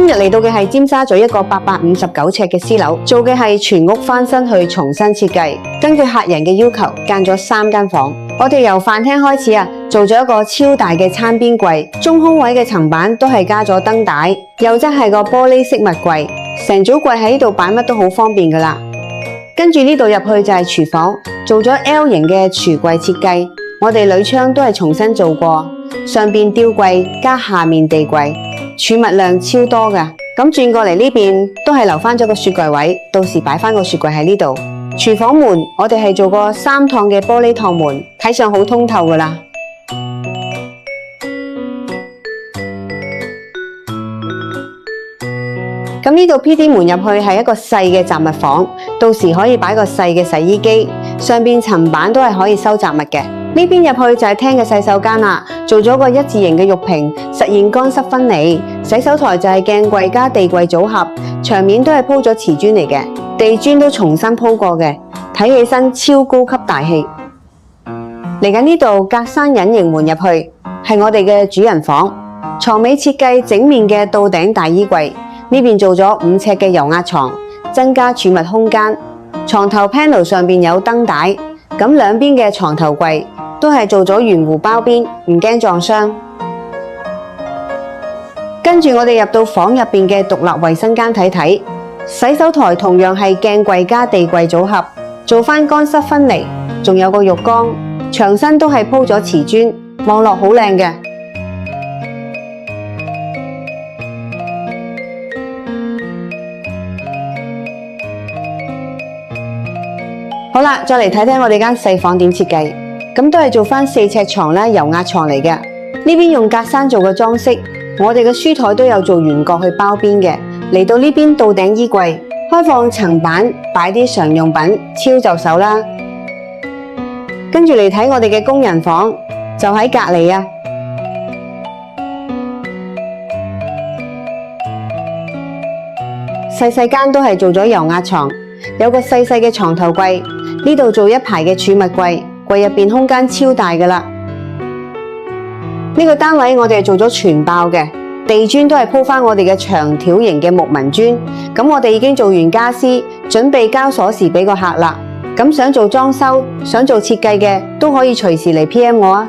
今日嚟到嘅係尖沙咀一個859尺嘅私樓，做嘅係全屋翻新去重新設計，根據客人嘅要求間咗3間房。我哋由飯廳開始啊，做咗一個超大嘅餐邊櫃，中空位嘅層板都係加咗燈帶，右側係個玻璃飾物櫃，成組櫃喺呢度擺乜都好方便噶啦。跟住呢度入去就係廚房，做咗 L 型嘅櫥櫃設計，我哋鋁窗都係重新做過，上邊吊櫃加下面地櫃，儲物量超多噶。咁轉過嚟呢邊都係留翻咗個雪櫃位，到時擺翻個雪櫃喺呢度。廚房門我哋係做過3趟嘅玻璃趟門，睇上好通透噶啦。咁呢度 PD 門入去係一個細嘅雜物房，到時可以擺個細嘅洗衣機，上邊層板都係可以收雜物嘅。呢邊入去就係廳嘅洗手間啦，做咗個1字形嘅浴屏，實現乾濕分離。洗手台就係鏡櫃加地櫃組合，牆面都係鋪咗瓷磚嚟嘅，地磚都重新鋪過嘅，睇起身超高級大氣。嚟緊呢度隔山隱形門入去係我哋嘅主人房，床尾設計整面嘅到頂大衣櫃，呢邊做咗5尺嘅油壓床，增加儲物空間。床頭 panel 上邊有燈帶，咁兩邊嘅床頭櫃都係做咗圓弧包邊，唔驚撞傷。跟住我哋入到房入邊嘅獨立衛生間睇睇，洗手台同樣係鏡櫃加地櫃組合，做翻乾濕分離，仲有個浴缸，牆身都係鋪咗瓷磚，望落好靚嘅。好啦，再嚟睇睇我哋間細房點設計，咁都係做翻4尺床啦，油壓床嚟嘅。呢邊用格柵做個裝飾，我哋嘅書台都有做圓角去包邊嘅。嚟到呢邊到頂衣櫃，開放層板擺啲常用品，超就手啦。跟住嚟睇我哋嘅工人房，就喺隔籬啊。細細間都係做咗油壓床，有個細細嘅床頭櫃。呢度做一排嘅儲物櫃，櫃入邊空間超大噶啦。呢個單位我哋係做咗全爆嘅，地磚都係鋪翻我哋嘅長條形嘅木紋磚。咁我哋已經做完家私，準備交鎖匙俾個客啦。咁想做裝修、想做設計嘅都可以隨時嚟 PM 我啊。